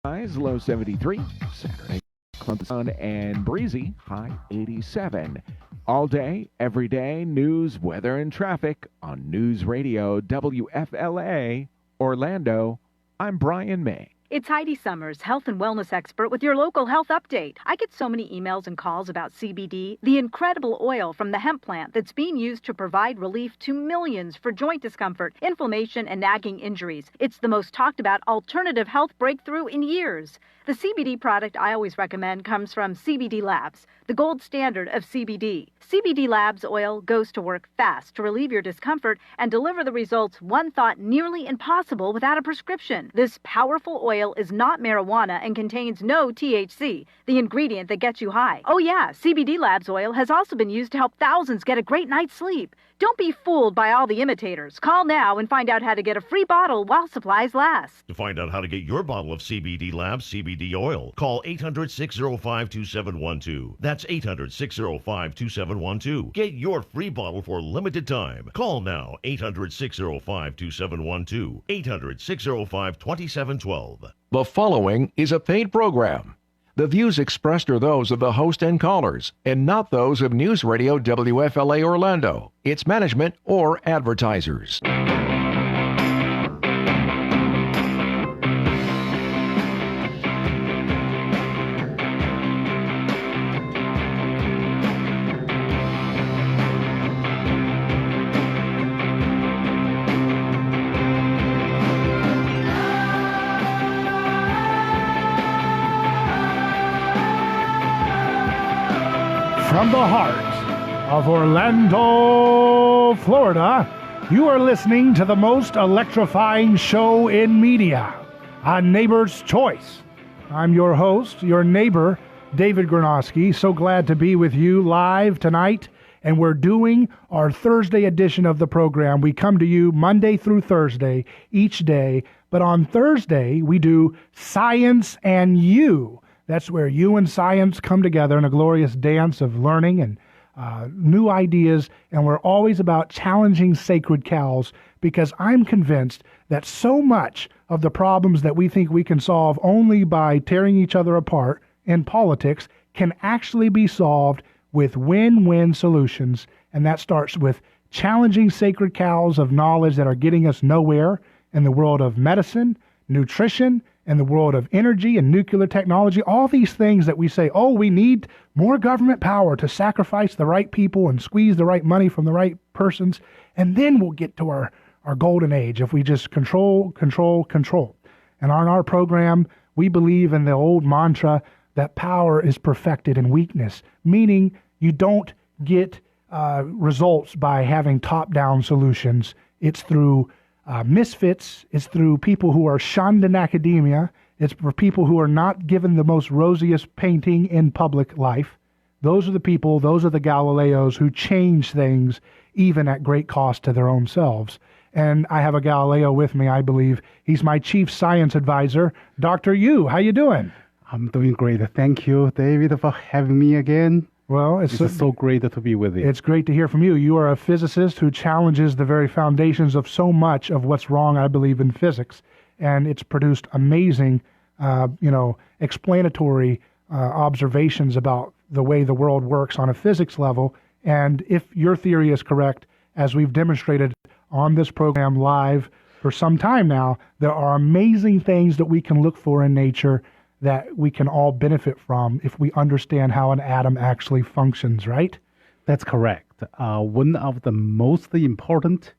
Highs low 73. Saturday, cloudy sun and breezy, high 87. All day, every day, news, weather, and traffic on News Radio WFLA Orlando. I'm Brian May. It's Heidi Summers, health and wellness expert with your local health update. I get so many emails and calls about CBD, the incredible oil from the hemp plant that's being used to provide relief to millions for joint discomfort, inflammation, and nagging injuries. It's the most talked about alternative health breakthrough in years. The CBD product I always recommend comes from CBD Labs, the gold standard of CBD. CBD Labs oil goes to work fast to relieve your discomfort and deliver the results one thought nearly impossible without a prescription. This powerful oil is not marijuana and contains no THC, the ingredient that gets you high. Oh yeah, CBD Labs oil has also been used to help thousands get a great night's sleep. Don't be fooled by all the imitators. Call now and find out how to get a free bottle while supplies last. To find out how to get your bottle of CBD Labs CBD oil, call 800-605-2712. That's 800-605-2712. Get your free bottle for a limited time. Call now, 800-605-2712. 800-605-2712. The following is a paid program. The views expressed are those of the host and callers, and not those of News Radio WFLA Orlando, its management, or advertisers. From the heart of Orlando, Florida, you are listening to the most electrifying show in media, A Neighbor's Choice. I'm your host, your neighbor, David Gornoski. So glad to be with you live tonight, and we're doing our Thursday edition of the program. We come to you Monday through Thursday, each day, but on Thursday, we do Science and You. That's where you and science come together in a glorious dance of learning and new ideas, and we're always about challenging sacred cows, because I'm convinced that so much of the problems that we think we can solve only by tearing each other apart in politics can actually be solved with win-win solutions, and that starts with challenging sacred cows of knowledge that are getting us nowhere in the world of medicine, nutrition, in the world of energy and nuclear technology, all these things that we say, oh, we need more government power to sacrifice the right people and squeeze the right money from the right persons, and then we'll get to our golden age if we just control, control, control. And on our program, we believe in the old mantra that power is perfected in weakness, meaning you don't get results by having top-down solutions. It's through misfits. It's through people who are shunned in academia. It's for people who are not given the most rosiest painting in public life. Those are the people, those are the Galileos who change things even at great cost to their own selves. And I have a Galileo with me, I believe. He's my chief science advisor, Dr. Yu. How you doing? I'm doing great. Thank you, David, for having me again. Well, it's so great to be with you. It's great to hear from you. You are a physicist who challenges the very foundations of so much of what's wrong, I believe, in physics. And it's produced amazing, explanatory observations about the way the world works on a physics level. And if your theory is correct, as we've demonstrated on this program live for some time now, there are amazing things that we can look for in nature that we can all benefit from if we understand how an atom actually functions, right? That's correct. One of the most important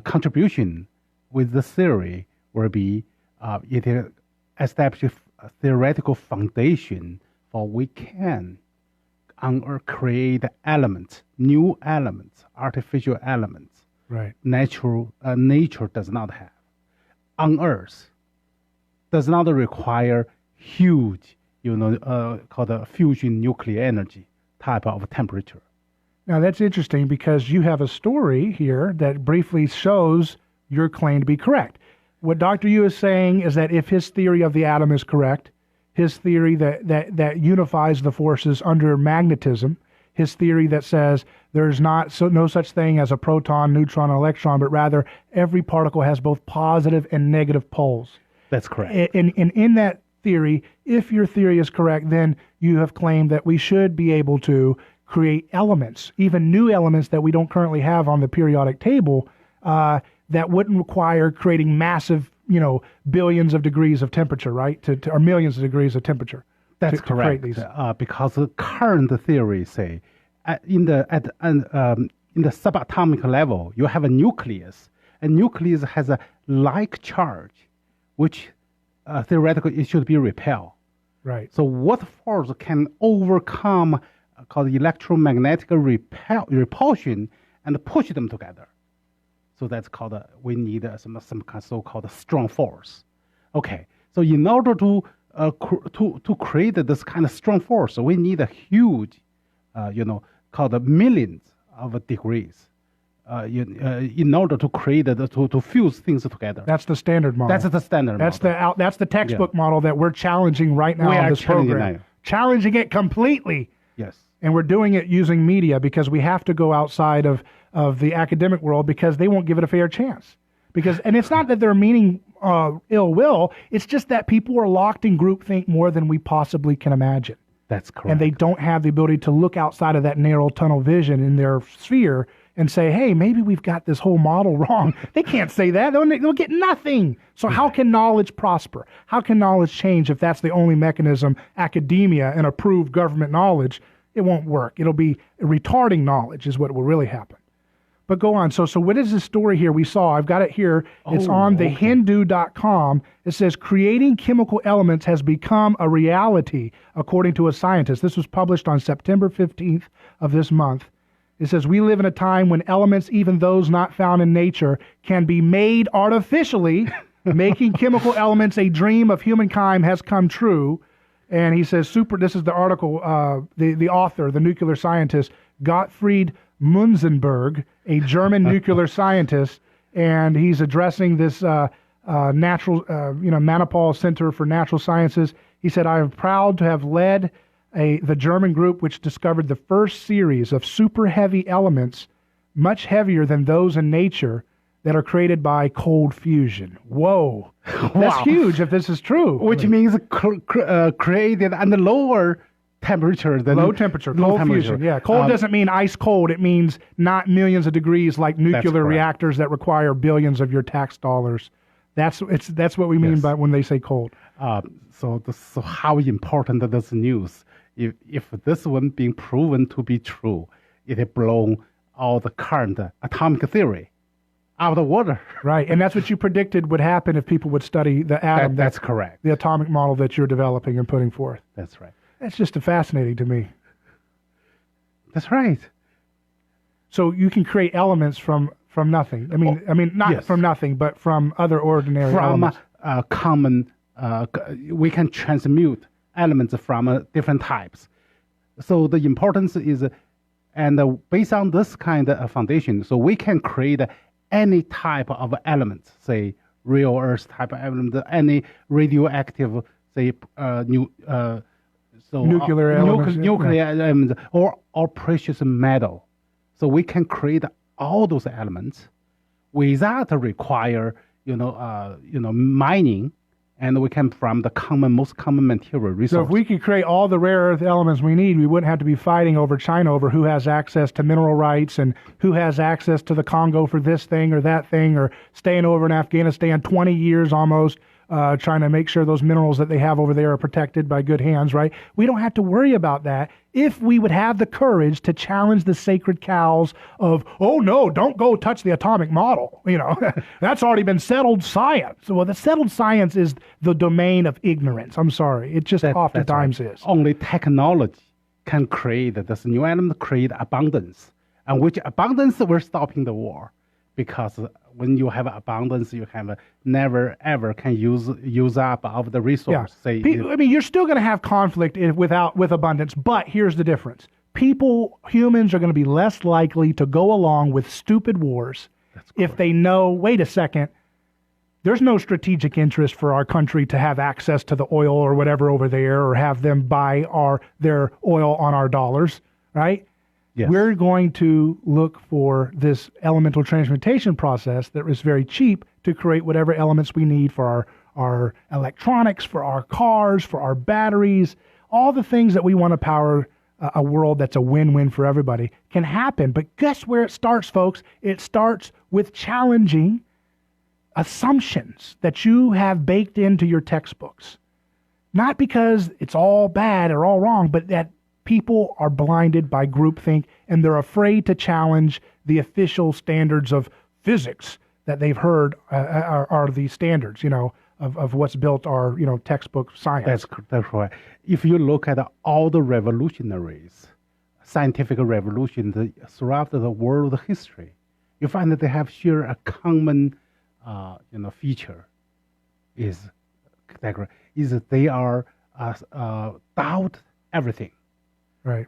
contribution with the theory will be it establishes a theoretical foundation for we can create elements, new elements, artificial elements, right? Nature does not have. On Earth, does not require huge, called a fusion nuclear energy type of temperature. Now that's interesting because you have a story here that briefly shows your claim to be correct. What Dr. Yu is saying is that if his theory of the atom is correct, his theory that unifies the forces under magnetism, his theory that says there's no such thing as a proton, neutron, and electron, but rather every particle has both positive and negative poles. That's correct. And in that theory, if your theory is correct, then you have claimed that we should be able to create elements, even new elements that we don't currently have on the periodic table, that wouldn't require creating massive, billions of degrees of temperature, right? Or millions of degrees of temperature. That's correct. To create these. Because the current theory say, in the subatomic level, you have a nucleus. A nucleus has a like charge, which theoretically it should be repelled. Right. So what force can overcome called electromagnetic repulsion and push them together? So that's called we need some so-called strong force. Okay. So in order to create this kind of strong force, we need a huge, called millions of degrees. In order to create to fuse things together. That's the standard model. That's the standard model. That's the textbook model that we're challenging right now in this program. Challenging it completely. Yes. And we're doing it using media because we have to go outside of the academic world because they won't give it a fair chance. And it's not that they're meaning ill will. It's just that people are locked in groupthink more than we possibly can imagine. That's correct. And they don't have the ability to look outside of that narrow tunnel vision in their sphere and say, hey, maybe we've got this whole model wrong. They can't say that. They'll get nothing. So how can knowledge prosper? How can knowledge change if that's the only mechanism, academia and approved government knowledge? It won't work. It'll be retarding knowledge is what will really happen. But go on. So what is this story here we saw? I've got it here. It's on thehindu.com. It says, creating chemical elements has become a reality, according to a scientist. This was published on September 15th of this month. It says, we live in a time when elements, even those not found in nature, can be made artificially. Making chemical elements a dream of humankind has come true. And he says, this is the article, the author, the nuclear scientist, Gottfried Munzenberg, a German nuclear scientist, and he's addressing this Manipal Center for Natural Sciences. He said, I am proud to have led the German group which discovered the first series of super heavy elements, much heavier than those in nature, that are created by cold fusion. Whoa. That's huge if this is true. Which means created under lower temperature than low temperature, cold fusion. Yeah, cold doesn't mean ice cold. It means not millions of degrees like nuclear reactors that require billions of your tax dollars. That's what we mean by when they say cold. So how important this news? If this one being proven to be true, it has blown all the current atomic theory out of the water. Right, and that's what you predicted would happen if people would study the atom. That's correct. The atomic model that you're developing and putting forth. That's right. That's just fascinating to me. That's right. So you can create elements from nothing. I mean, not from nothing, but from other ordinary elements. From common, we can transmute elements from different types. So the importance is, and based on this kind of foundation, so we can create any type of elements, say real Earth type of element, any radioactive, say nuclear elements, or precious metal. So we can create all those elements without require mining, and we can from the most common material resource. So if we could create all the rare earth elements we need, we wouldn't have to be fighting over China over who has access to mineral rights and who has access to the Congo for this thing or that thing, or staying over in Afghanistan 20 years almost, trying to make sure those minerals that they have over there are protected by good hands, right? We don't have to worry about that if we would have the courage to challenge the sacred cows of, oh no, don't go touch the atomic model. That's already been settled science. Well, the settled science is the domain of ignorance. I'm sorry. It just oftentimes is. Only technology can create this new element, create abundance, and which abundance we're stopping the war. Because when you have abundance, you have never ever can use up of the resource. Yeah. You're still going to have conflict with abundance, but here's the difference: humans are going to be less likely to go along with stupid wars if they know. Wait a second, there's no strategic interest for our country to have access to the oil or whatever over there, or have them buy their oil on our dollars, right? Yes. We're going to look for this elemental transmutation process that is very cheap to create whatever elements we need for our electronics, for our cars, for our batteries, all the things that we want to power a world that's a win-win for everybody can happen. But guess where it starts, folks? It starts with challenging assumptions that you have baked into your textbooks. Not because it's all bad or all wrong, but that people are blinded by groupthink and they're afraid to challenge the official standards of physics that they've heard are the standards, of what's built our, textbook science. That's right. If you look at all the revolutionaries, scientific revolutions throughout the world history, you find that they have share a common, feature is that they are doubt everything. Right.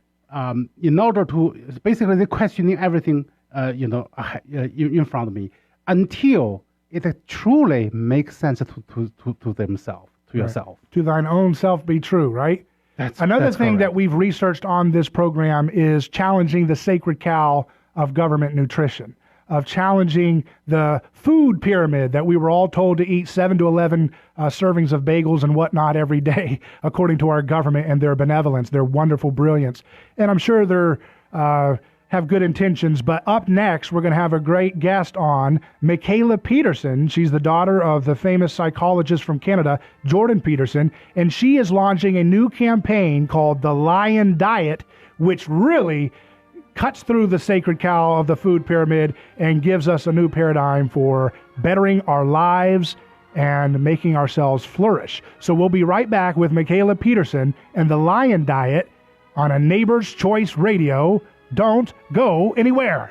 In order to basically they're questioning everything, in front of me until it truly makes sense to themselves, to yourself. To thine own self be true, right? Another thing correct. that we've researched on this program is challenging the sacred cow of government nutrition, of challenging the food pyramid that we were all told to eat 7 to 11 servings of bagels and whatnot every day, according to our government and their benevolence, their wonderful brilliance. And I'm sure they're have good intentions, but up next, we're going to have a great guest on, Mikhaila Peterson. She's the daughter of the famous psychologist from Canada, Jordan Peterson, and she is launching a new campaign called the Lion Diet, which really cuts through the sacred cow of the food pyramid and gives us a new paradigm for bettering our lives and making ourselves flourish. So we'll be right back with Mikhaila Peterson and the Lion Diet on a Neighbor's Choice Radio. Don't go anywhere.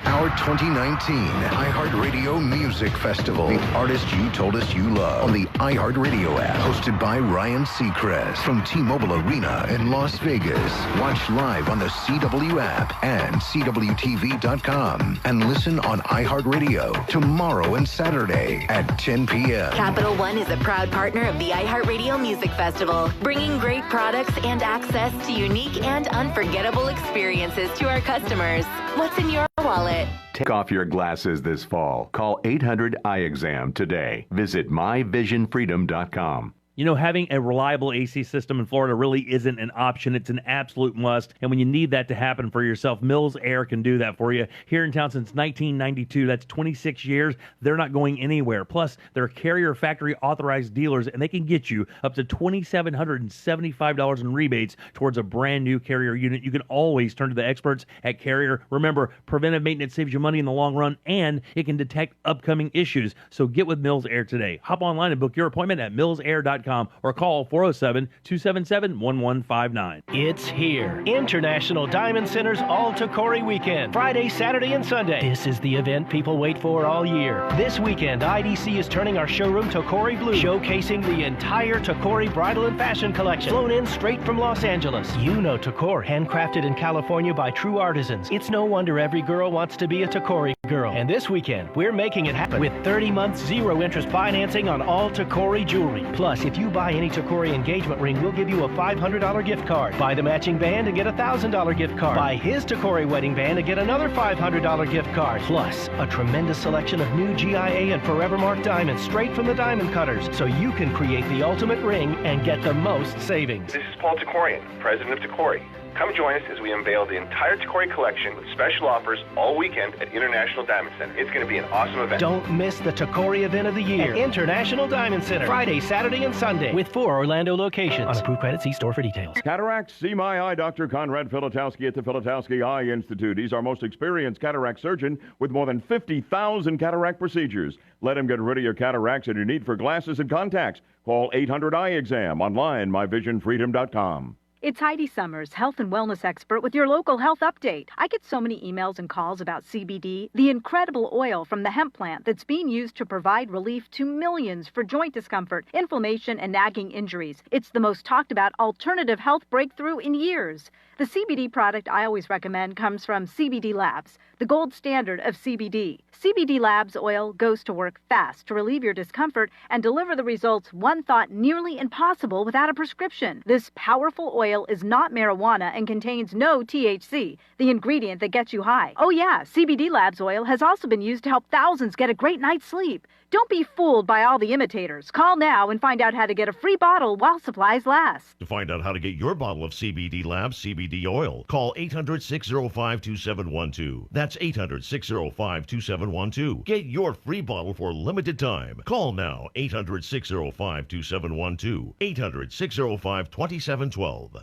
Our 2019 iHeartRadio Music Festival. The artists you told us you love on the iHeartRadio app. Hosted by Ryan Seacrest from T-Mobile Arena in Las Vegas. Watch live on the CW app and CWTV.com. And listen on iHeartRadio tomorrow and Saturday at 10 p.m. Capital One is a proud partner of the iHeartRadio Music Festival, bringing great products and access to unique and unforgettable experiences to our customers. What's in your wallet? Take off your glasses this fall. Call 800 Eye Exam today. Visit myvisionfreedom.com. Having a reliable AC system in Florida really isn't an option. It's an absolute must. And when you need that to happen for yourself, Mills Air can do that for you. Here in town since 1992, that's 26 years. They're not going anywhere. Plus, they're Carrier factory authorized dealers, and they can get you up to $2,775 in rebates towards a brand new Carrier unit. You can always turn to the experts at Carrier. Remember, preventive maintenance saves you money in the long run, and it can detect upcoming issues. So get with Mills Air today. Hop online and book your appointment at millsair.com. Or call 407-277-1159. It's here. International Diamond Center's All Tokori Weekend. Friday, Saturday, and Sunday. This is the event people wait for all year. This weekend, IDC is turning our showroom Tokori blue, showcasing the entire Tokori bridal and fashion collection, flown in straight from Los Angeles. You know Tokori, handcrafted in California by true artisans. It's no wonder every girl wants to be a Tokori girl. And this weekend, we're making it happen with 30 months zero-interest financing on all Tokori jewelry. Plus, if you buy any Tokori engagement ring, we'll give you a $500 gift card. Buy the matching band and get a $1,000 gift card. Buy his Tokori wedding band and get another $500 gift card. Plus, a tremendous selection of new GIA and Forever Mark diamonds straight from the diamond cutters, so you can create the ultimate ring and get the most savings. This is Paul Tokorian, president of Tokori. Come join us as we unveil the entire Tokori collection with special offers all weekend at International Diamond Center. It's going to be an awesome event. Don't miss the Tokori event of the year at International Diamond Center. Friday, Saturday, and Sunday with 4 Orlando locations. On approved credit, see store for details. Cataracts, see my eye. Dr. Conrad Filatowski at the Filatowski Eye Institute. He's our most experienced cataract surgeon with more than 50,000 cataract procedures. Let him get rid of your cataracts and your need for glasses and contacts. Call 800 Eye Exam. Online, myvisionfreedom.com. It's Heidi Summers, health and wellness expert with your local health update. I get so many emails and calls about CBD, the incredible oil from the hemp plant that's being used to provide relief to millions for joint discomfort, inflammation, and nagging injuries. It's the most talked about alternative health breakthrough in years. The CBD product I always recommend comes from CBD Labs, the gold standard of CBD. CBD Labs oil goes to work fast to relieve your discomfort and deliver the results one thought nearly impossible without a prescription. This powerful oil is not marijuana and contains no THC, the ingredient that gets you high. Oh yeah, CBD Labs oil has also been used to help thousands get a great night's sleep. Don't be fooled by all the imitators. Call now and find out how to get a free bottle while supplies last. To find out how to get your bottle of CBD Labs CBD oil, call 800-605-2712. That's 800-605-2712. Get your free bottle for a limited time. Call now, 800-605-2712. 800-605-2712.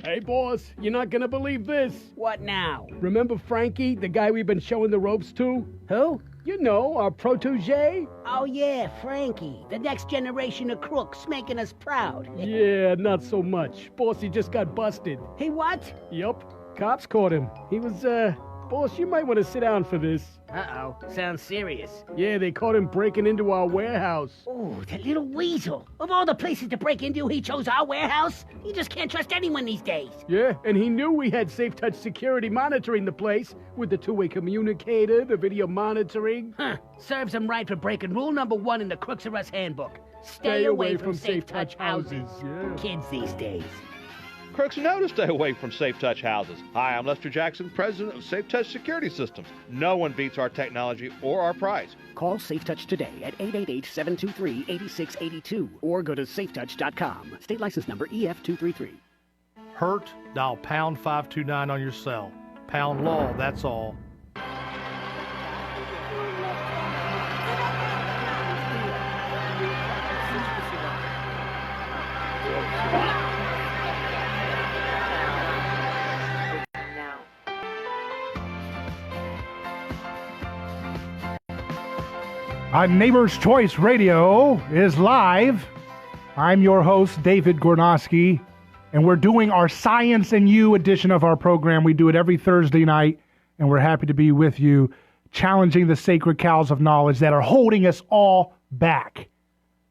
Hey, boss, you're not gonna believe this. What now? Remember Frankie, the guy we've been showing the ropes to? Who? You know, our protege. Oh, yeah, Frankie. The next generation of crooks making us proud. Yeah, not so much. Boss, he just got busted. He what? Yup. Cops caught him. He was, boss, you might want to sit down for this. Uh-oh. Sounds serious. Yeah, they caught him breaking into our warehouse. Oh, that little weasel. Of all the places to break into, he chose our warehouse? You just can't trust anyone these days. Yeah, and he knew we had Safe Touch security monitoring the place with the two-way communicator, the video monitoring. Huh. Serves him right for breaking rule number 1 in the Crooks R Us handbook. Stay away from Safe Touch houses. Yeah. Kids these days. Crooks know to stay away from Safe Touch houses. Hi, I'm Lester Jackson, president of Safe Touch Security Systems. No one beats our technology or our price. Call Safe Touch today at 888-723-8682 or go to safetouch.com. State license number EF233. Hurt? Dial pound 529 on your cell. Pound law, that's all. Neighbor's Choice Radio is live. I'm your host, David Gornoski, and we're doing our Science and You edition of our program. We do it every Thursday night, and we're happy to be with you, challenging the sacred cows of knowledge that are holding us all back.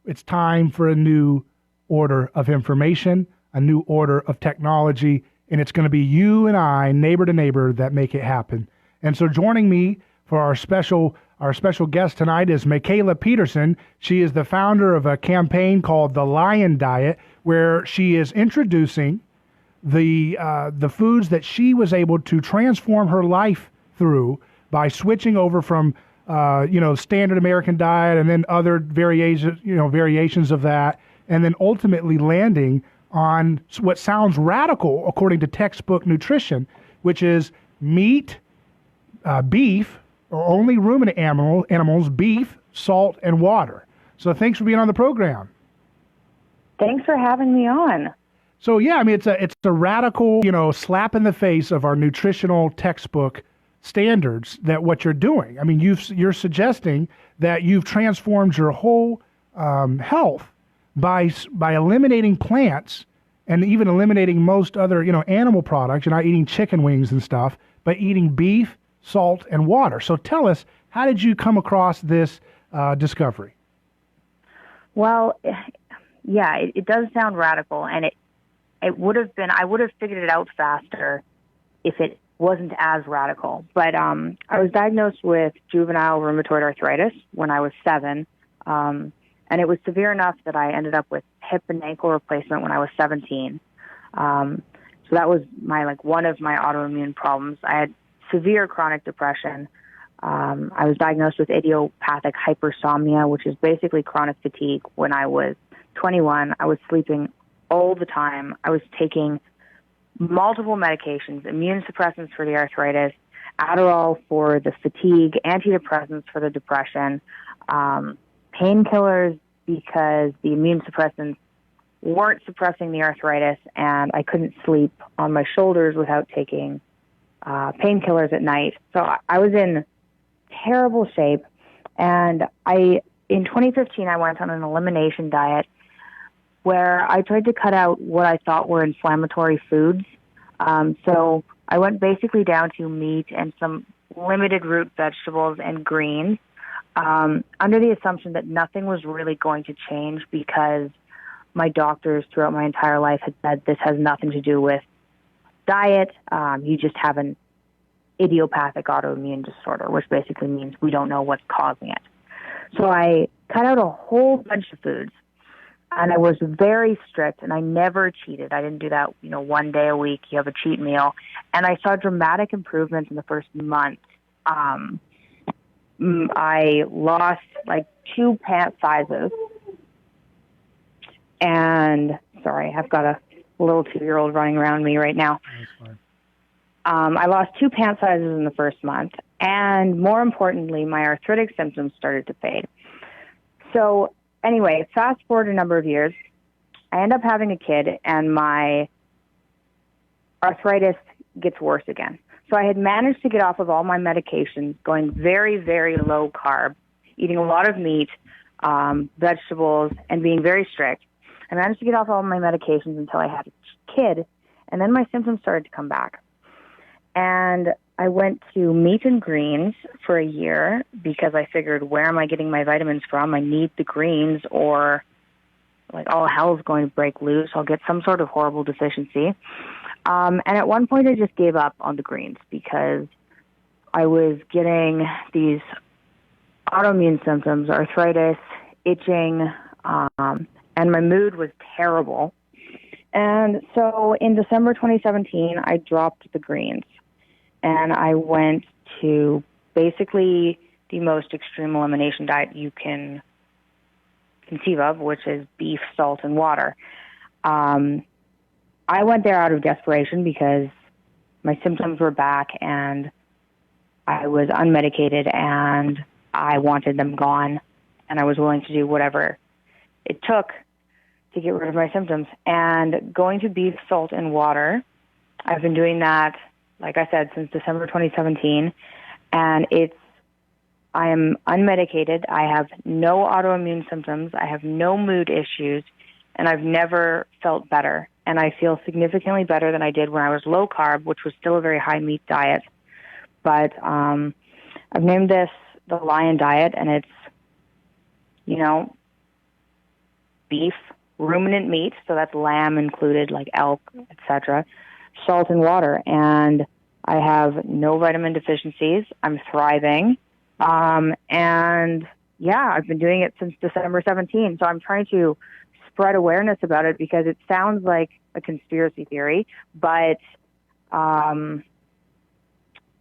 It's time for a new order of information, a new order of technology, and it's going to be you and I, neighbor to neighbor, that make it happen. And so joining me for our special guest tonight is Mikhaila Peterson. She is the founder of a campaign called the Lion Diet, where she is introducing the foods that she was able to transform her life through by switching over from standard American diet and then other variations of that, and then ultimately landing on what sounds radical according to textbook nutrition, which is meat, beef, or only ruminant animals, beef, salt, and water. So thanks for being on the program. Thanks for having me on. So yeah, I mean, it's a radical, slap in the face of our nutritional textbook standards that what you're doing. I mean, you're suggesting that you've transformed your whole health by eliminating plants and even eliminating most other, animal products. You're not eating chicken wings and stuff, but eating beef, salt, and water. So tell us, how did you come across this discovery? Well, yeah, it does sound radical, and it would have been, I would have figured it out faster if it wasn't as radical. But I was diagnosed with juvenile rheumatoid arthritis when I was 7, and it was severe enough that I ended up with hip and ankle replacement when I was 17. So that was one of my autoimmune problems. I had severe chronic depression. I was diagnosed with idiopathic hypersomnia, which is basically chronic fatigue. When I was 21, I was sleeping all the time. I was taking multiple medications, immune suppressants for the arthritis, Adderall for the fatigue, antidepressants for the depression, painkillers because the immune suppressants weren't suppressing the arthritis, and I couldn't sleep on my shoulders without taking painkillers at night. So I was in terrible shape. And in 2015, I went on an elimination diet. where I tried to cut out what I thought were inflammatory foods. So I went basically down to meat and some limited root vegetables and greens, under the assumption that nothing was really going to change because my doctors throughout my entire life had said this has nothing to do with diet. You just have an idiopathic autoimmune disorder, which basically means we don't know what's causing it. So I cut out a whole bunch of foods, and I was very strict, and I never cheated. I didn't do that, one day a week, you have a cheat meal. And I saw dramatic improvements in the first month. I lost like 2 pant sizes. And, sorry, I've got a little 2-year-old running around me right now. I lost 2 pant sizes in the first month. And more importantly, my arthritic symptoms started to fade. So anyway, fast forward a number of years, I end up having a kid, and my arthritis gets worse again. So I had managed to get off of all my medications, going very, very low carb, eating a lot of meat, vegetables, and being very strict. I managed to get off all my medications until I had a kid, and then my symptoms started to come back. And I went to meat and greens for a year because I figured, where am I getting my vitamins from? I need the greens, or like all hell's going to break loose. I'll get some sort of horrible deficiency. And at one point I just gave up on the greens because I was getting these autoimmune symptoms, arthritis, itching, and my mood was terrible. And so in December 2017, I dropped the greens. And I went to basically the most extreme elimination diet you can conceive of, which is beef, salt, and water. I went there out of desperation because my symptoms were back and I was unmedicated and I wanted them gone, and I was willing to do whatever it took to get rid of my symptoms. And going to beef, salt, and water, I've been doing that, like I said, since December 2017, and I am unmedicated. I have no autoimmune symptoms. I have no mood issues, and I've never felt better. And I feel significantly better than I did when I was low carb, which was still a very high meat diet. But I've named this the Lion Diet, and it's, beef, ruminant meat, so that's lamb included, like elk, etc., salt and water, and I have no vitamin deficiencies. I'm thriving. And yeah, I've been doing it since December 17. So I'm trying to spread awareness about it because it sounds like a conspiracy theory, but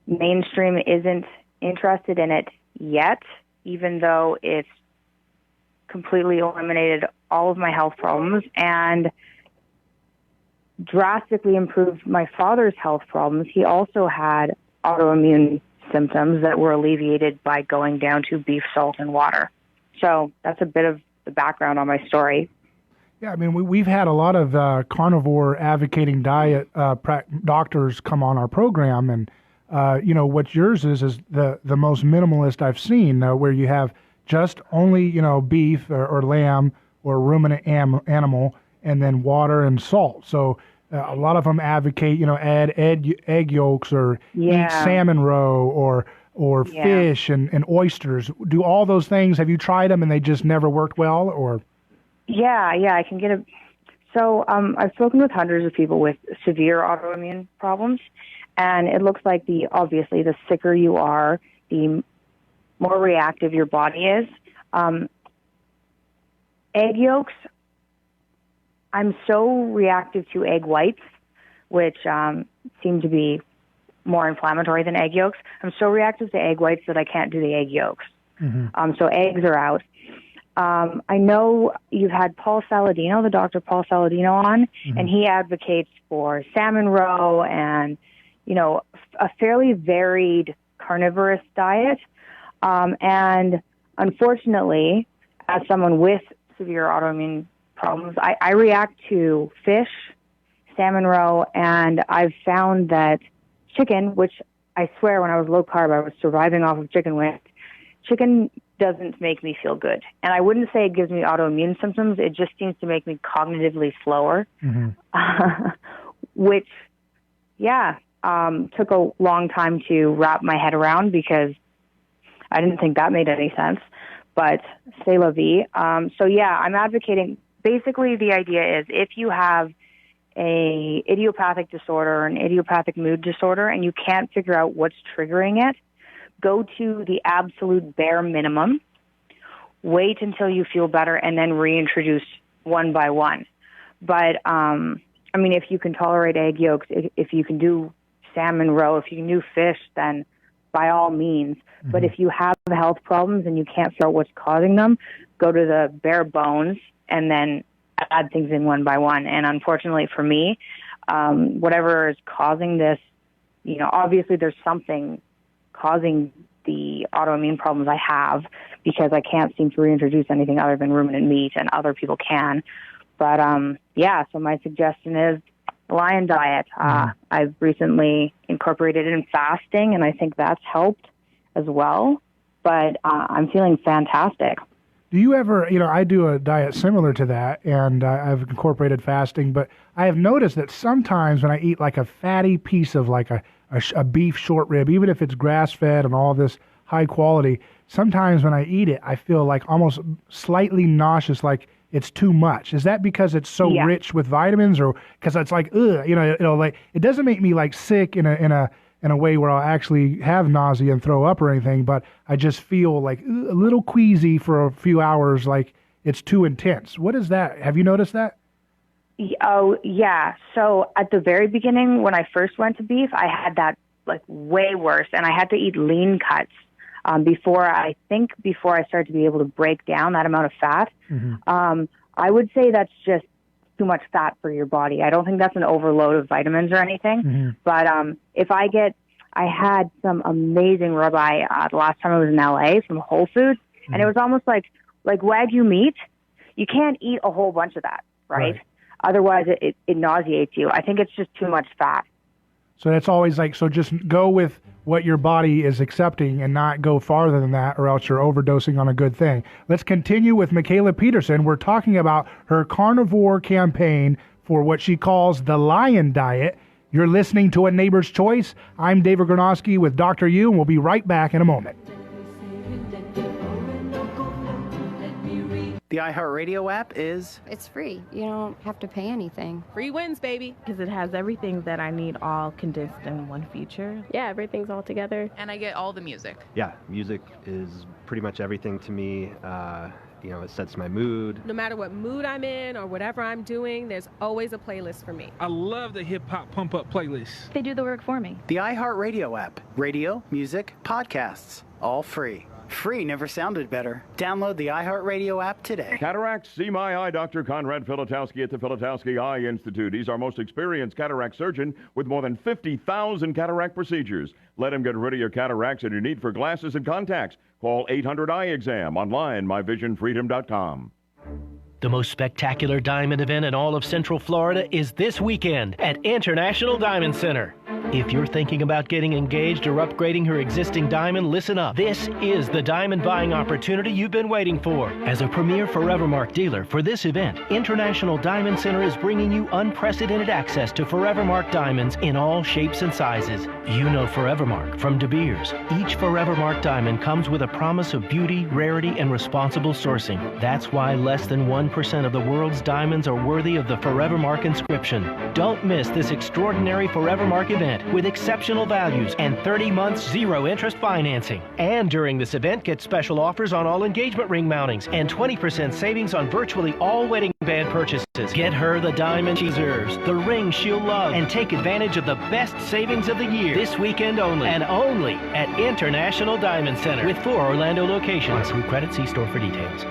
mainstream isn't interested in it yet, even though it's completely eliminated all of my health problems and drastically improved my father's health problems. He also had autoimmune symptoms that were alleviated by going down to beef, salt, and water. So that's a bit of the background on my story. Yeah, I mean, we've had a lot of carnivore advocating diet doctors come on our program, and what yours is the most minimalist I've seen, where you have just only beef or lamb or ruminant animal, and then water and salt. So a lot of them advocate, add egg yolks or eat salmon roe or fish and oysters. Do all those things? Have you tried them and they just never worked well? Or Yeah, I can get it. So I've spoken with hundreds of people with severe autoimmune problems, and it looks like obviously the sicker you are, the more reactive your body is. Egg yolks, I'm so reactive to egg whites, which seem to be more inflammatory than egg yolks. I'm so reactive to egg whites that I can't do the egg yolks. Mm-hmm. So eggs are out. I know you've had Paul Saladino, the Dr. Paul Saladino on, mm-hmm. and he advocates for salmon roe and, a fairly varied carnivorous diet. And unfortunately, as someone with severe autoimmune problems, I react to fish, salmon roe, and I've found that chicken, which I swear when I was low carb, I was surviving off of chicken wings. Chicken doesn't make me feel good. And I wouldn't say it gives me autoimmune symptoms. It just seems to make me cognitively slower, which, took a long time to wrap my head around because I didn't think that made any sense. But c'est la vie. I'm advocating. Basically, the idea is if you have a idiopathic disorder or an idiopathic mood disorder and you can't figure out what's triggering it, go to the absolute bare minimum, wait until you feel better, and then reintroduce one by one. But, if you can tolerate egg yolks, if you can do salmon roe, if you can do fish, then by all means. But if you have health problems and you can't figure out what's causing them, go to the bare bones and then add things in one by one. And unfortunately for me, whatever is causing this, obviously there's something causing the autoimmune problems I have because I can't seem to reintroduce anything other than ruminant meat, and other people can. But, so my suggestion is lion diet. I've recently incorporated it in fasting, and I think that's helped as well. But I'm feeling fantastic. Do you ever, I do a diet similar to that, and I've incorporated fasting, but I have noticed that sometimes when I eat like a fatty piece of like a beef short rib, even if it's grass-fed and all this high quality, sometimes when I eat it, I feel like almost slightly nauseous, like it's too much. Is that because it's so rich with vitamins, or because it's like, like it doesn't make me like sick in a way where I'll actually have nausea and throw up or anything, but I just feel like a little queasy for a few hours, like it's too intense. What is that? Have you noticed that? Oh, yeah. So at the very beginning, when I first went to beef, I had that like way worse, and I had to eat lean cuts before I started to be able to break down that amount of fat. I would say that's just too much fat for your body. I don't think that's an overload of vitamins or anything. But I had some amazing ribeye the last time I was in LA from Whole Foods, and it was almost like Wagyu meat. You can't eat a whole bunch of that, right? Otherwise, it nauseates you. I think it's just too much fat. So that's always so just go with what your body is accepting and not go farther than that, or else you're overdosing on a good thing. Let's continue with Mikhaila Peterson. We're talking about her carnivore campaign for what she calls the lion diet. You're listening to A Neighbor's Choice. I'm David Gornoski with Dr. U, and we'll be right back in a moment. The iHeartRadio app It's free. You don't have to pay anything. Free wins, baby. Because it has everything that I need all condensed in one feature. Yeah, everything's all together. And I get all the music. Yeah, music is pretty much everything to me. It sets my mood. No matter what mood I'm in or whatever I'm doing, there's always a playlist for me. I love the hip-hop pump-up playlist. They do the work for me. The iHeartRadio app. Radio, music, podcasts. All free. Free never sounded better. Download the iHeartRadio app today. Cataracts, see my eye doctor, Conrad Filatowski at the Filatowski Eye Institute. He's our most experienced cataract surgeon with more than 50,000 cataract procedures. Let him get rid of your cataracts and your need for glasses and contacts. Call 800-EYE-EXAM. Online, myvisionfreedom.com. The most spectacular diamond event in all of Central Florida is this weekend at International Diamond Center. If you're thinking about getting engaged or upgrading your existing diamond, listen up. This is the diamond buying opportunity you've been waiting for. As a premier Forevermark dealer for this event, International Diamond Center is bringing you unprecedented access to Forevermark diamonds in all shapes and sizes. You know Forevermark from De Beers. Each Forevermark diamond comes with a promise of beauty, rarity, and responsible sourcing. That's why less than 1% of the world's diamonds are worthy of the Forevermark inscription. Don't miss this extraordinary Forevermark event with exceptional values and 30 months zero interest financing. And during this event, get special offers on all engagement ring mountings and 20% savings on virtually all wedding band purchases. Get her the diamond she deserves, the ring she'll love, and take advantage of the best savings of the year this weekend only, and only at International Diamond Center with 4 Orlando locations. Through credit, see store for details.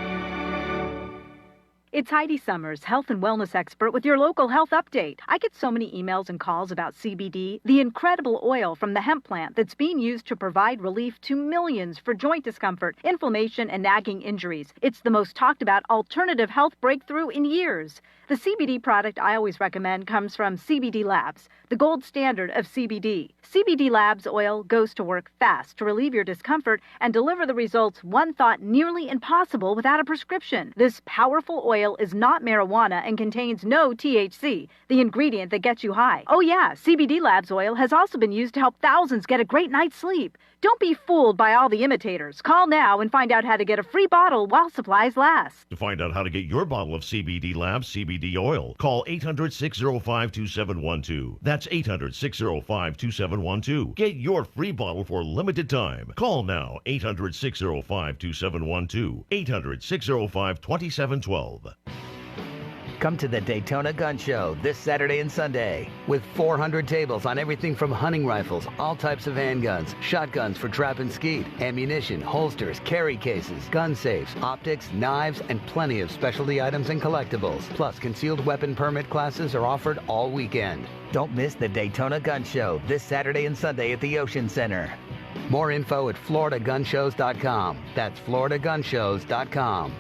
It's Heidi Summers, health and wellness expert with your local health update. I get so many emails and calls about CBD, the incredible oil from the hemp plant that's being used to provide relief to millions for joint discomfort, inflammation, and nagging injuries. It's the most talked about alternative health breakthrough in years. The CBD product I always recommend comes from CBD Labs, the gold standard of CBD. CBD Labs oil goes to work fast to relieve your discomfort and deliver the results one thought nearly impossible without a prescription. This powerful oil is not marijuana and contains no THC, the ingredient that gets you high. Oh yeah, CBD Labs oil has also been used to help thousands get a great night's sleep. Don't be fooled by all the imitators. Call now and find out how to get a free bottle while supplies last. To find out how to get your bottle of CBD Labs CBD oil, call 800-605-2712. That's 800-605-2712. Get your free bottle for a limited time. Call now, 800-605-2712. 800-605-2712. Come to the Daytona Gun Show this Saturday and Sunday with 400 tables on everything from hunting rifles, all types of handguns, shotguns for trap and skeet, ammunition, holsters, carry cases, gun safes, optics, knives, and plenty of specialty items and collectibles. Plus, concealed weapon permit classes are offered all weekend. Don't miss the Daytona Gun Show this Saturday and Sunday at the Ocean Center. More info at FloridaGunShows.com. That's FloridaGunShows.com.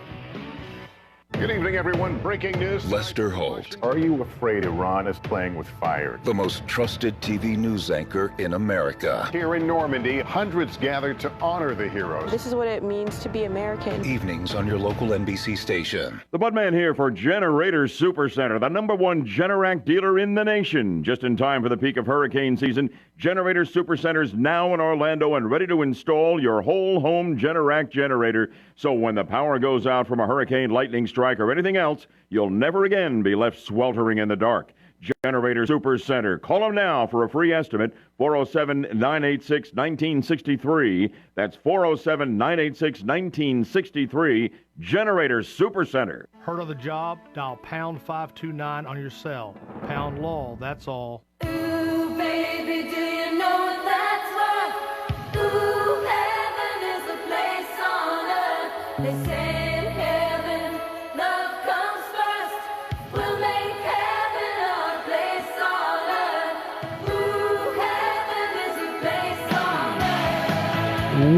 Good evening, everyone. Breaking news. Lester Holt. Are you afraid Iran is playing with fire? The most trusted TV news anchor in America. Here in Normandy, hundreds gathered to honor the heroes. This is what it means to be American. Evenings on your local NBC station. The Budman here for Generator Supercenter, the #1 Generac dealer in the nation. Just in time for the peak of hurricane season, Generator Supercenter's now in Orlando and ready to install your whole home Generac generator. So when the power goes out from a hurricane, lightning strike, or anything else, you'll never again be left sweltering in the dark. Generator Supercenter. Call them now for a free estimate, 407-986-1963. That's 407-986-1963. Generator Supercenter. Heard of the job? Dial pound 529 on your cell. Pound law, that's all. Ooh, baby, do you know what that's worth? Ooh, heaven is a place on earth. They say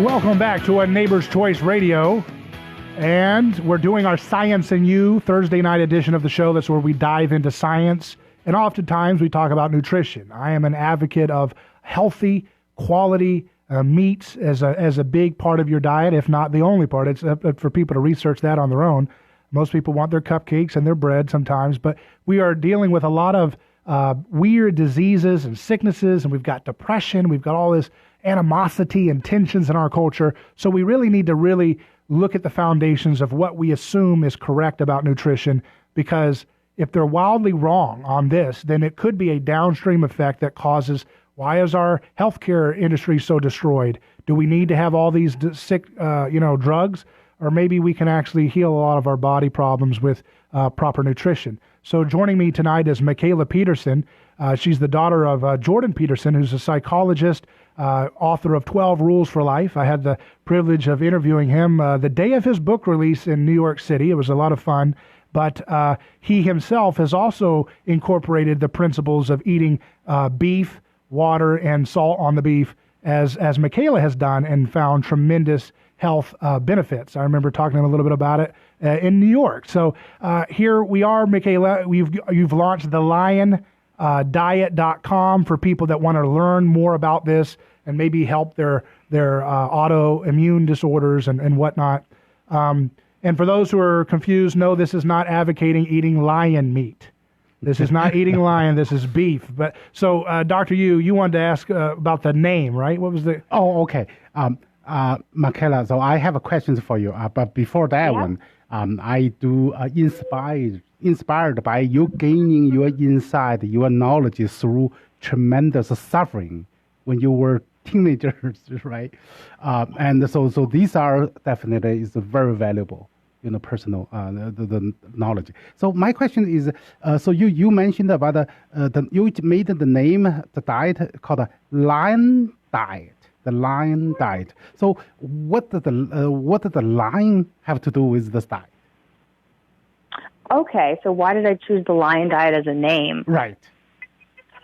welcome back to A Neighbor's Choice Radio, and we're doing our Science and You Thursday night edition of the show. That's where we dive into science, and oftentimes we talk about nutrition. I am an advocate of healthy, quality meats as a big part of your diet, if not the only part. It's up for people to research that on their own. Most people want their cupcakes and their bread sometimes, but we are dealing with a lot of weird diseases and sicknesses, and we've got depression, we've got all this animosity and tensions in our culture. So we really need to look at the foundations of what we assume is correct about nutrition, because if they're wildly wrong on this, then it could be a downstream effect that causes, why is our healthcare industry so destroyed? Do we need to have all these sick, drugs? Or maybe we can actually heal a lot of our body problems with proper nutrition. So joining me tonight is Mikhaila Peterson. She's the daughter of Jordan Peterson, who's a psychologist, author of 12 Rules for Life. I had the privilege of interviewing him the day of his book release in New York City. It was a lot of fun. But he himself has also incorporated the principles of eating beef, water, and salt on the beef, as Mikhaila has done, and found tremendous health benefits. I remember talking to him a little bit about it in New York. So here we are, Mikhaila. You've launched the LionDiet.com for people that want to learn more about this and maybe help their autoimmune disorders and whatnot. And for those who are confused, no, this is not advocating eating lion meat. This is not eating lion. This is beef. But so, Dr. you wanted to ask about the name, right? What was the? Oh, okay. Mikhaila, so I have a question for you. But before that one, I do inspired by you gaining your insight, your knowledge through tremendous suffering when you were teenagers, right? And so these are definitely is very valuable, personal the knowledge. So my question is, so you mentioned about you made the name the diet called a Lion Diet. The Lion Diet. So what did the lion have to do with this diet? Okay, so why did I choose the lion diet as a name? Right.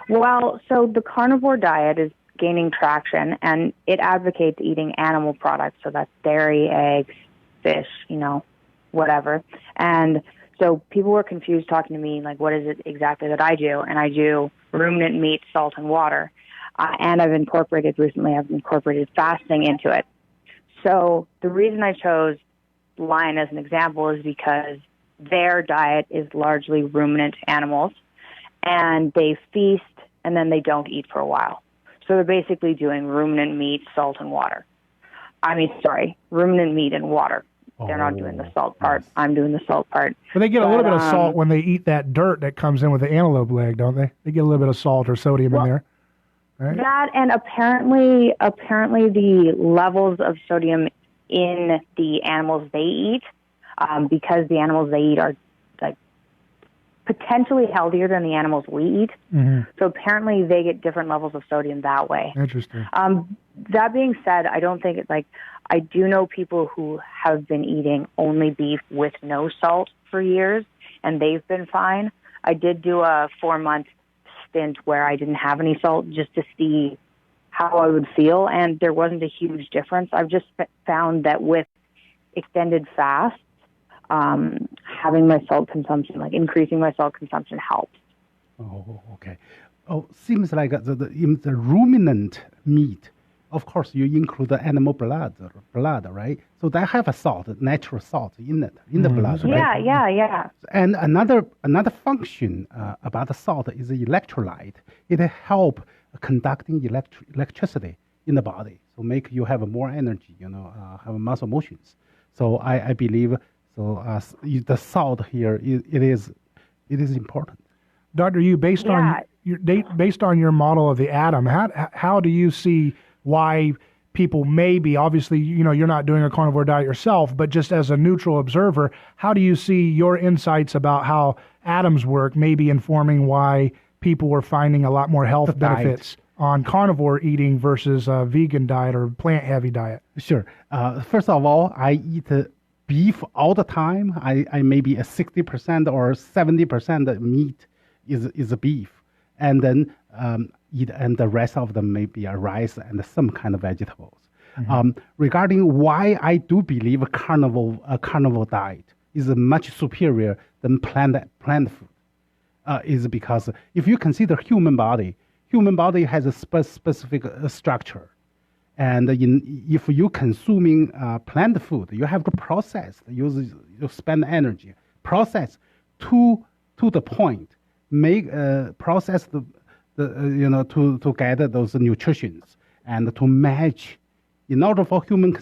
Well, so the carnivore diet is gaining traction, and it advocates eating animal products, so that's dairy, eggs, fish, whatever. And so people were confused talking to me, like, what is it exactly that I do? And I do ruminant meat, salt, and water. And I've incorporated fasting into it. So the reason I chose lion as an example is because their diet is largely ruminant animals, and they feast and then they don't eat for a while. So they're basically doing ruminant meat, salt, and water. Ruminant meat and water. They're not doing the salt part. I'm doing the salt part. But they get a little bit of salt when they eat that dirt that comes in with the antelope leg, don't they? They get a little bit of salt or sodium in there. Right? That, and apparently the levels of sodium in the animals they eat, because the animals they eat are like potentially healthier than the animals we eat. Mm-hmm. So apparently they get different levels of sodium that way. Interesting. That being said, I don't think it's like, I do know people who have been eating only beef with no salt for years, and they've been fine. I did do a 4-month stint where I didn't have any salt just to see how I would feel, and there wasn't a huge difference. I've just found that with extended fasts, having my salt consumption, like increasing my salt consumption, helps. Oh, okay. Oh, seems like in the ruminant meat, of course, you include the animal blood, right? So they have a salt, natural salt in it, in the blood, right? Yeah. And another function about the salt is the electrolyte. It helps conducting electricity in the body, so make you have more energy, have muscle motions. So I believe the salt here it is important. Dr. Yu, based on your model of the atom, how do you see why people maybe, obviously, you're not doing a carnivore diet yourself, but just as a neutral observer, how do you see your insights about how atoms work maybe informing why people were finding a lot more health benefits on carnivore eating versus a vegan diet or plant-heavy diet? Sure. First of all, I eat beef all the time. I maybe a 60% or 70% meat is beef, and then and the rest of them may be a rice and some kind of vegetables. Mm-hmm. Regarding why I do believe a carnivore diet is much superior than plant food, is because if you consider human body has a specific structure, and if you're consuming plant food, you have to process, you spend energy, process to the point, make process to gather those nutritions and to match. In order for human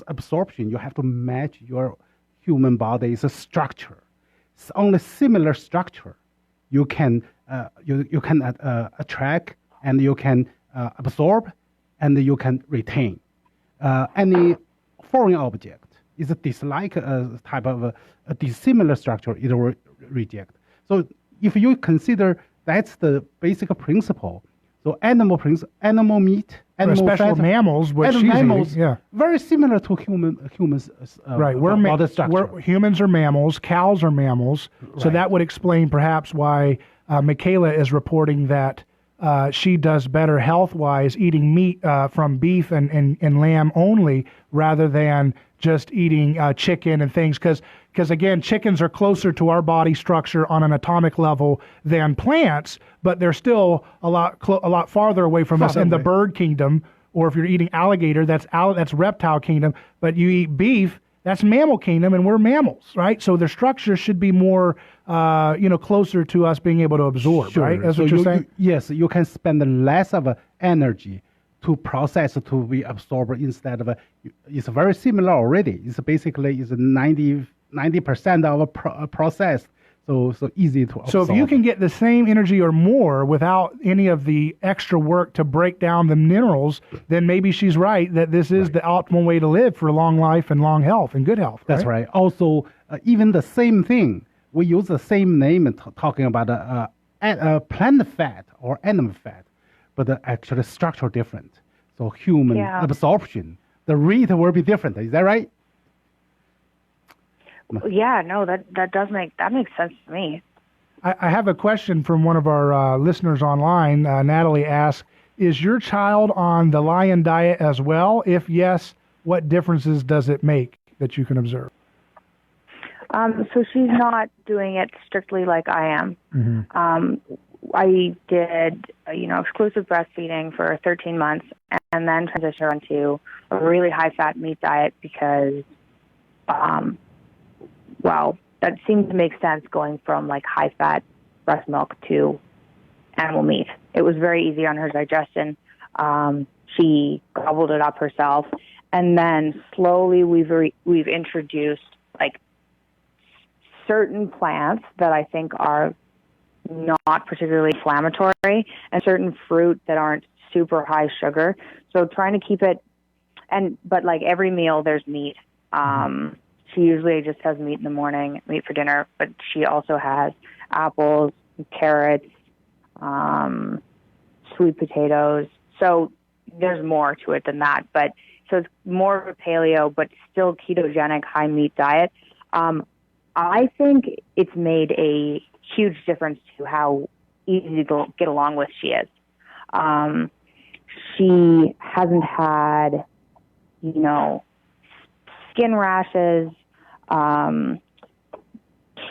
absorption, you have to match your human body's structure. It's only similar structure you can attract, and you can absorb, and you can retain. Any foreign object is a dislike type of a dissimilar structure, it will reject. So if you consider that's the basic principle. So animal meat, animal fat, mammals, very similar to humans. Right, humans are mammals, cows are mammals. Right. So that would explain perhaps why Mikhaila is reporting that she does better health-wise eating meat from beef and lamb only rather than just eating chicken and things, because again, chickens are closer to our body structure on an atomic level than plants, but they're still a lot farther away from us in the bird kingdom. Or if you're eating alligator, that's reptile kingdom. But you eat beef, that's mammal kingdom, and we're mammals, right? So their structure should be more, closer to us being able to absorb, right? That's what you're saying. Yes, you can spend less of energy to process to be absorbed instead of it's very similar already. It's basically 90% of a process, so easy to absorb. So if you can get the same energy or more without any of the extra work to break down the minerals, then maybe she's right that this is the optimal way to live for long life and long health and good health. That's right. Also, even the same thing, we use the same name talking about plant fat or animal fat, but the actual structure different. So human absorption, the rate will be different. Is that right? Yeah, no, that makes sense to me. I have a question from one of our listeners online. Natalie asks, is your child on the lion diet as well? If yes, what differences does it make that you can observe? So she's not doing it strictly like I am. Mm-hmm. I did, exclusive breastfeeding for 13 months and then transitioned her onto a really high-fat meat diet because, that seemed to make sense going from like high-fat breast milk to animal meat. It was very easy on her digestion. She gobbled it up herself, and then slowly we've introduced like certain plants that I think are not particularly inflammatory, and certain fruit that aren't super high sugar. So trying to keep it, but like every meal there's meat. She usually just has meat in the morning, meat for dinner, but she also has apples, carrots, sweet potatoes. So there's more to it than that. But so it's more of a paleo, but still ketogenic, high meat diet. I think it's made a huge difference to how easy to get along with she is. She hasn't had, skin rashes.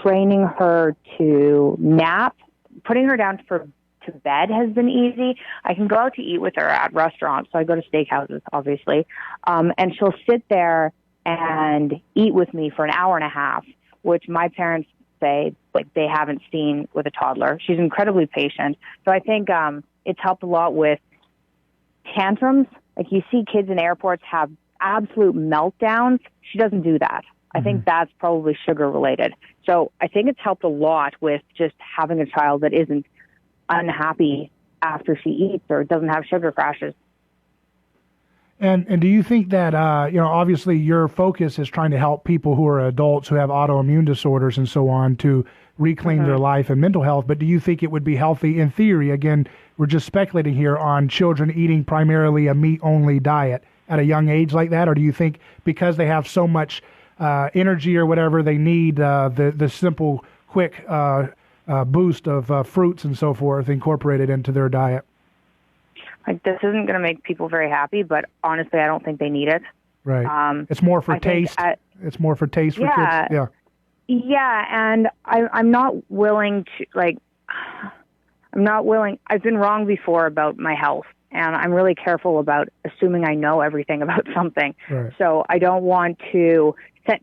Training her to nap, putting her down to bed has been easy. I can go out to eat with her at restaurants, so I go to steakhouses, obviously, and she'll sit there and eat with me for an hour and a half, which my parents say like they haven't seen with a toddler. She's incredibly patient, so I think it's helped a lot with tantrums. Like you see kids in airports have absolute meltdowns. She doesn't do that. I think that's probably sugar related. So I think it's helped a lot with just having a child that isn't unhappy after she eats or doesn't have sugar crashes. And do you think that, obviously your focus is trying to help people who are adults who have autoimmune disorders and so on to reclaim their life and mental health, but do you think it would be healthy in theory? Again, we're just speculating here on children eating primarily a meat-only diet at a young age like that, or do you think because they have so much energy or whatever, they need the simple, quick boost of fruits and so forth incorporated into their diet? Like, this isn't going to make people very happy, but honestly, I don't think they need it. Right. It's more for taste. It's more for taste for kids. Yeah. Yeah, and I'm not willing to, I've been wrong before about my health, and I'm really careful about assuming I know everything about something. Right. So I don't want to take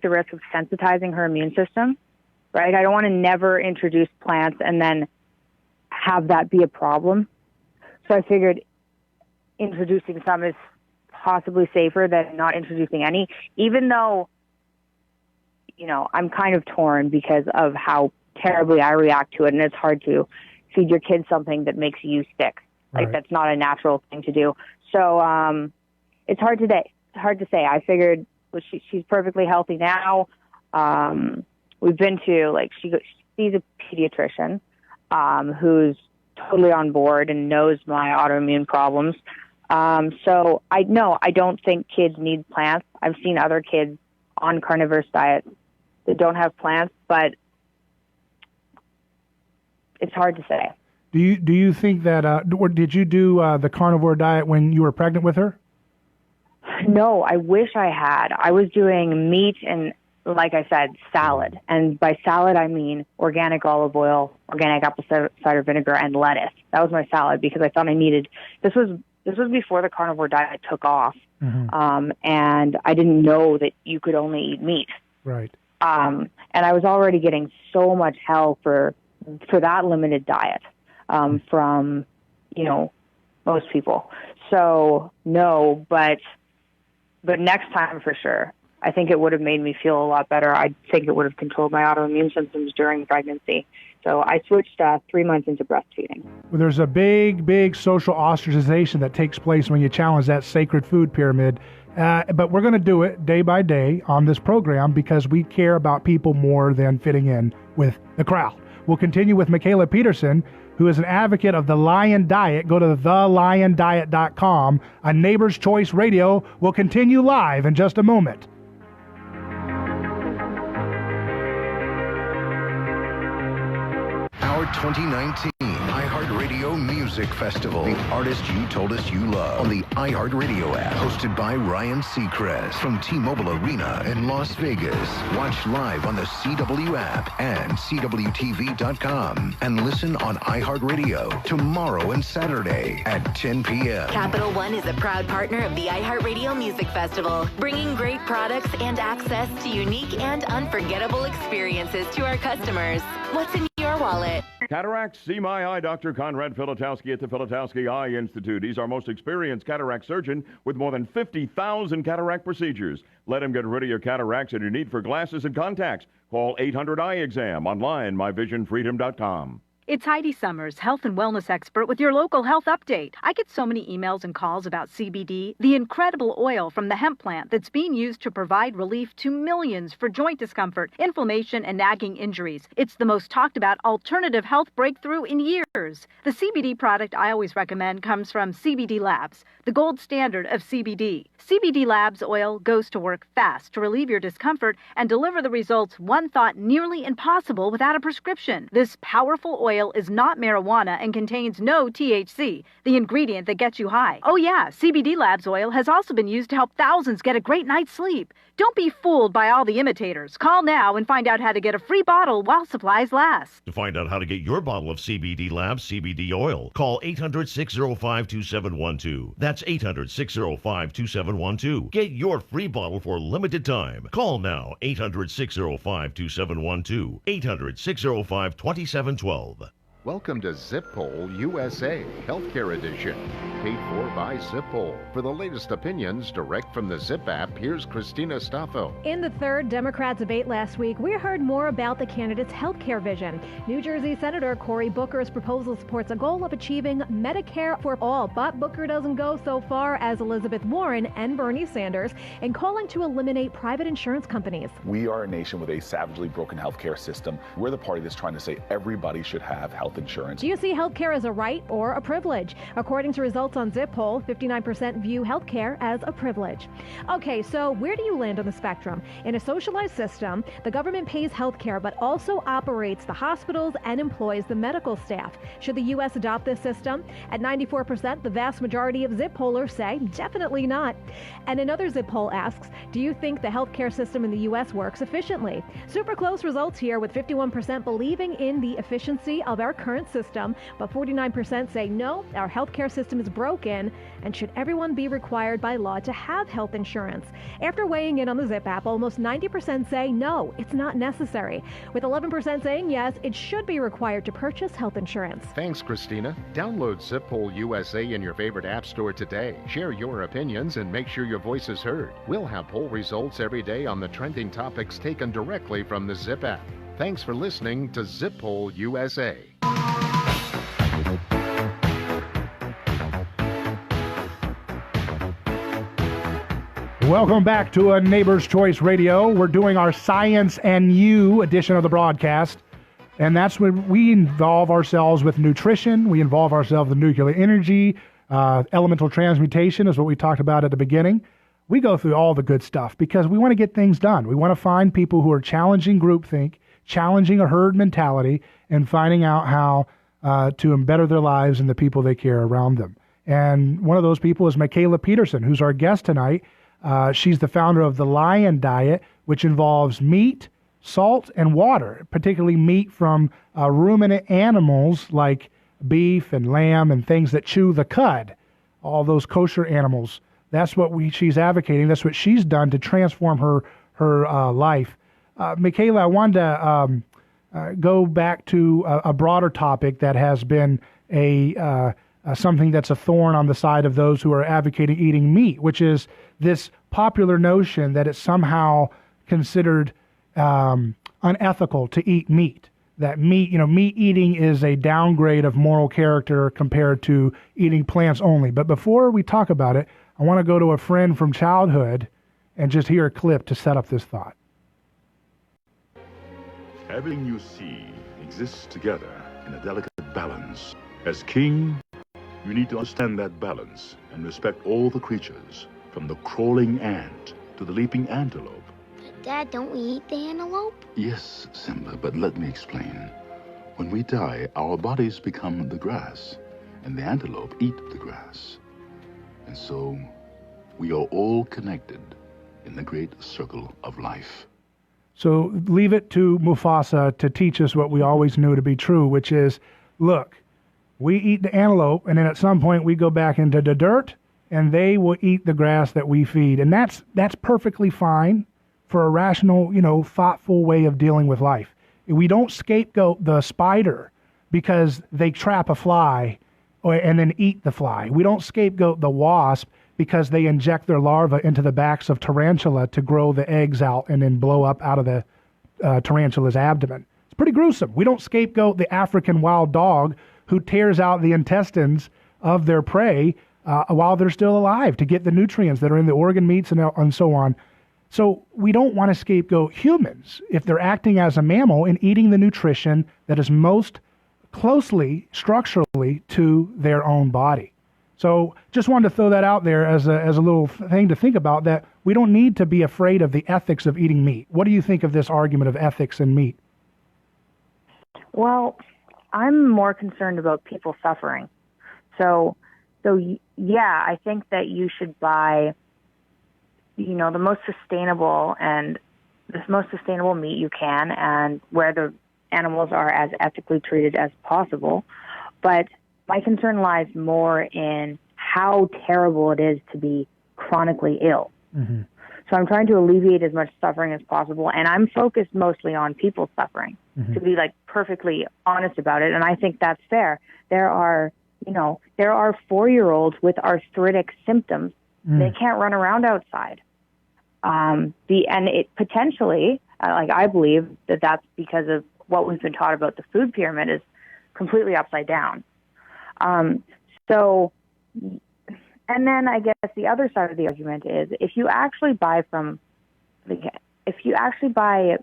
the risk of sensitizing her immune system, right? I don't want to never introduce plants and then have that be a problem. So I figured introducing some is possibly safer than not introducing any, even though, I'm kind of torn because of how terribly I react to it, and it's hard to feed your kids something that makes you sick. Like, right. That's not a natural thing to do. So it's hard to say. I figured she's perfectly healthy now. We've been to, she sees a pediatrician who's totally on board and knows my autoimmune problems. So I don't think kids need plants. I've seen other kids on carnivorous diets that don't have plants, but it's hard to say. Do you think that, or did you do the carnivore diet when you were pregnant with her? No, I wish I had. I was doing meat and, like I said, salad. And by salad, I mean organic olive oil, organic apple cider vinegar, and lettuce. That was my salad because I thought I needed. This was before the carnivore diet took off, and I didn't know that you could only eat meat. Right. And I was already getting so much hell for that limited diet from most people. So no, but next time for sure. I think it would have made me feel a lot better. I think it would have controlled my autoimmune symptoms during pregnancy. So I switched 3 months into breastfeeding. Well, there's a big social ostracization that takes place when you challenge that sacred food pyramid. But we're going to do it day by day on this program because we care about people more than fitting in with the crowd. We'll continue with Mikhaila Peterson, who is an advocate of the Lion Diet. Go to thelion.com. On Neighbor's Choice Radio will continue live in just a moment. Our 2019 iHeartRadio Music Festival. The artists you told us you love on the iHeartRadio app. Hosted by Ryan Seacrest from T-Mobile Arena in Las Vegas. Watch live on the CW app and CWTV.com. And listen on iHeartRadio tomorrow and Saturday at 10 p.m. Capital One is a proud partner of the iHeartRadio Music Festival, bringing great products and access to unique and unforgettable experiences to our customers. What's in your wallet? Cataracts, see my eye doctor, Conrad Filatowski at the Filatowski Eye Institute. He's our most experienced cataract surgeon with more than 50,000 cataract procedures. Let him get rid of your cataracts and your need for glasses and contacts. Call 800-EYE-EXAM. Online, myvisionfreedom.com. It's Heidi Summers, health and wellness expert with your local health update. I get so many emails and calls about CBD, the incredible oil from the hemp plant that's being used to provide relief to millions for joint discomfort, inflammation, and nagging injuries. It's the most talked about alternative health breakthrough in years. The CBD product I always recommend comes from CBD Labs, the gold standard of CBD. CBD Labs oil goes to work fast to relieve your discomfort and deliver the results one thought nearly impossible without a prescription. This powerful oil is not marijuana and contains no THC, the ingredient that gets you high. Oh yeah, CBD Labs oil has also been used to help thousands get a great night's sleep. Don't be fooled by all the imitators. Call now and find out how to get a free bottle while supplies last. To find out how to get your bottle of CBD Labs CBD oil, call 800-605-2712. That's 800-605-2712. Get your free bottle for a limited time. Call now, 800-605-2712. 800-605-2712. Welcome to ZipPoll USA, Healthcare Edition, paid for by ZipPoll. For the latest opinions direct from the Zip app, here's Christina Staffo. In the third Democrat debate last week, we heard more about the candidates' healthcare vision. New Jersey Senator Cory Booker's proposal supports a goal of achieving Medicare for all, but Booker doesn't go so far as Elizabeth Warren and Bernie Sanders in calling to eliminate private insurance companies. We are a nation with a savagely broken healthcare system. We're the party that's trying to say everybody should have health insurance. Do you see healthcare as a right or a privilege? According to results on ZipPoll, 59% view healthcare as a privilege. Okay, so where do you land on the spectrum? In a socialized system, the government pays healthcare but also operates the hospitals and employs the medical staff. Should the U.S. adopt this system? At 94%, the vast majority of ZipPollers say definitely not. And another ZipPoll asks, do you think the healthcare system in the U.S. works efficiently? Super close results here, with 51% believing in the efficiency of our current system, but 49% say no, our healthcare system is broken, and should everyone be required by law to have health insurance? After weighing in on the Zip app, almost 90% say no, it's not necessary, with 11% saying yes, it should be required to purchase health insurance. Thanks, Christina. Download ZipPoll USA in your favorite app store today. Share your opinions and make sure your voice is heard. We'll have poll results every day on the trending topics taken directly from the Zip app. Thanks for listening to ZipPoll USA. Welcome back to a Neighbor's Choice Radio. We're doing our Science and You edition of the broadcast, and that's when we involve ourselves with nutrition. We involve ourselves with nuclear energy. Elemental transmutation is what we talked about at the beginning. We go through all the good stuff because we want to get things done. We want to find people who are challenging groupthink, challenging a herd mentality, and finding out how to better their lives and the people they care around them. And one of those people is Mikhaila Peterson, who's our guest tonight. She's the founder of the Lion Diet, which involves meat, salt, and water, particularly meat from ruminant animals like beef and lamb and things that chew the cud, all those kosher animals. That's what she's advocating. That's what she's done to transform her life. Mikhaila, I wanted to go back to a broader topic that has been something that's a thorn on the side of those who are advocating eating meat, which is this popular notion that it's somehow considered unethical to eat meat. That meat eating is a downgrade of moral character compared to eating plants only. But before we talk about it, I want to go to a friend from childhood and just hear a clip to set up this thought. Everything you see exists together in a delicate balance. As king, you need to understand that balance and respect all the creatures, from the crawling ant to the leaping antelope. Dad, don't we eat the antelope? Yes, Simba, but let me explain. When we die, our bodies become the grass, and the antelope eat the grass. And so we are all connected in the great circle of life. So leave it to Mufasa to teach us what we always knew to be true, which is, look, we eat the antelope, and then at some point we go back into the dirt, and they will eat the grass that we feed. And that's perfectly fine for a rational, thoughtful way of dealing with life. We don't scapegoat the spider because they trap a fly and then eat the fly. We don't scapegoat the wasp because they inject their larvae into the backs of tarantula to grow the eggs out and then blow up out of the tarantula's abdomen. It's pretty gruesome. We don't scapegoat the African wild dog who tears out the intestines of their prey while they're still alive to get the nutrients that are in the organ meats and so on. So we don't want to scapegoat humans if they're acting as a mammal and eating the nutrition that is most closely structurally to their own body. So just wanted to throw that out there as a little thing to think about, that we don't need to be afraid of the ethics of eating meat. What do you think of this argument of ethics in meat? Well, I'm more concerned about people suffering. So yeah, I think that you should buy, the most sustainable meat you can, and where the animals are as ethically treated as possible. But my concern lies more in how terrible it is to be chronically ill. Mm-hmm. So I'm trying to alleviate as much suffering as possible, and I'm focused mostly on people suffering, to be perfectly honest about it. And I think that's fair. There are 4-year-olds with arthritic symptoms. They can't run around outside. And it potentially, I believe that that's because of what we've been taught about the food pyramid is completely upside down. And then I guess the other side of the argument is if you actually buy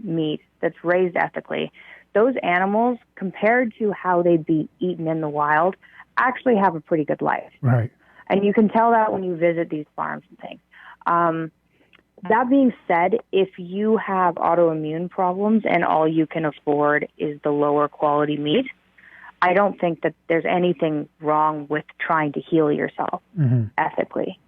meat that's raised ethically, those animals, compared to how they'd be eaten in the wild, actually have a pretty good life. Right. And you can tell that when you visit these farms and things. That being said, if you have autoimmune problems and all you can afford is the lower quality meat, I don't think that there's anything wrong with trying to heal yourself ethically.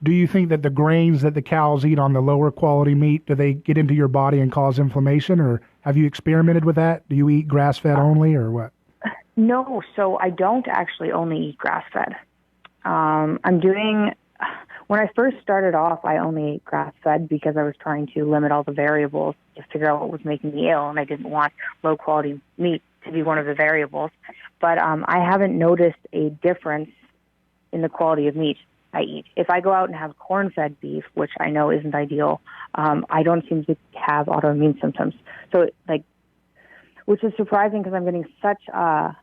Do you think that the grains that the cows eat on the lower quality meat, do they get into your body and cause inflammation, or have you experimented with that? Do you eat grass-fed only, or what? No, so I don't actually only eat grass-fed. When I first started off, I only ate grass-fed because I was trying to limit all the variables to figure out what was making me ill, and I didn't want low-quality meat to be one of the variables. But I haven't noticed a difference in the quality of meat I eat. If I go out and have corn-fed beef, which I know isn't ideal, I don't seem to have autoimmune symptoms. So, which is surprising because I'm getting such a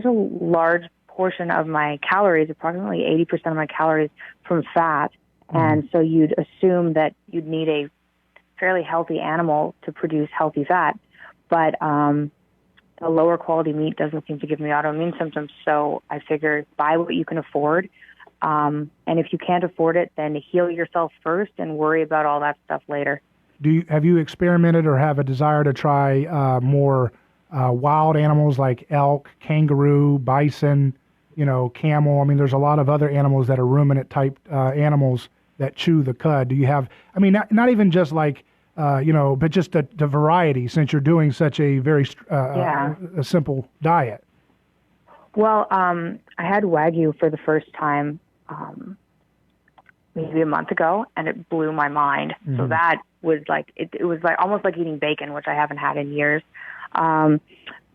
large portion of my calories, approximately 80% of my calories, from fat. And so you'd assume that you'd need a fairly healthy animal to produce healthy fat. But the lower quality meat doesn't seem to give me autoimmune symptoms. So I figured buy what you can afford. And if you can't afford it, then heal yourself first and worry about all that stuff later. Have you experimented or have a desire to try more wild animals like elk, kangaroo, bison, camel? I mean, there's a lot of other animals that are ruminant type animals that chew the cud. Do you have, not even just but just the variety, since you're doing such a very a simple diet? Well, I had Wagyu for the first time maybe a month ago, and it blew my mind. Mm-hmm. So that was it was almost like eating bacon, which I haven't had in years.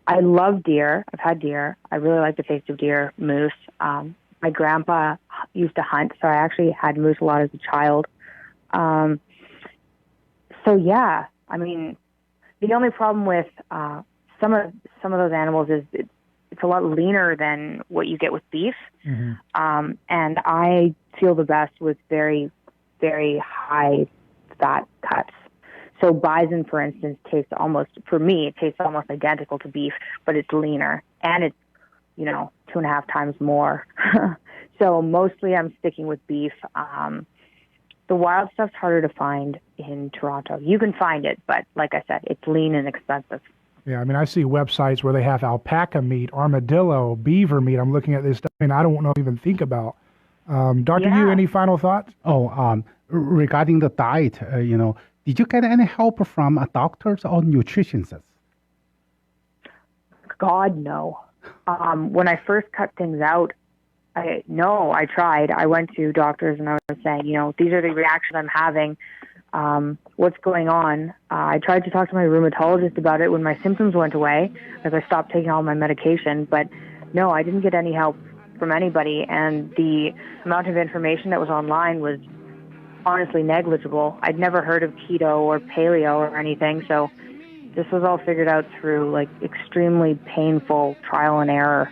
I love deer. I've had deer. I really like the taste of deer, moose. My grandpa used to hunt, so I actually had moose a lot as a child. So yeah, the only problem with some of those animals is it's a lot leaner than what you get with beef. Mm-hmm. And I feel the best with very, very high fat cuts. So bison, for instance, tastes almost identical to beef, but it's leaner, and it's 2.5 times more. So mostly I'm sticking with beef. The wild stuff's harder to find in Toronto. You can find it, but like I said, it's lean and expensive. Yeah, I mean, I see websites where they have alpaca meat, armadillo, beaver meat. I'm looking at this stuff, and I don't know even think about. Dr. Yu, any final thoughts? Oh, regarding the diet, did you get any help from doctors or nutritionists? God, no. When I first cut things out, I tried. I went to doctors and I was saying, these are the reactions I'm having. What's going on? I tried to talk to my rheumatologist about it when my symptoms went away, as I stopped taking all my medication. But no, I didn't get any help from anybody. And the amount of information that was online was honestly negligible. I'd never heard of keto or paleo or anything. So this was all figured out through extremely painful trial and error.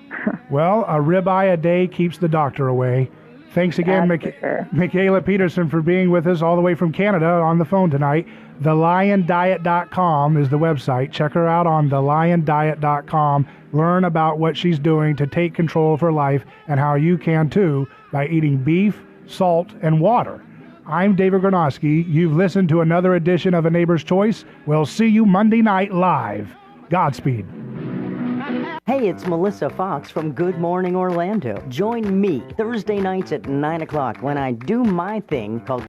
Well, a ribeye a day keeps the doctor away. Thanks again, Mikhaila Peterson, for being with us all the way from Canada on the phone tonight. TheLionDiet.com is the website. Check her out on TheLionDiet.com. Learn about what she's doing to take control of her life and how you can too by eating beef, salt, and water. I'm David Gornoski. You've listened to another edition of A Neighbor's Choice. We'll see you Monday night live. Godspeed. Hey, it's Melissa Fox from Good Morning Orlando. Join me Thursday nights at 9 o'clock when I do my thing called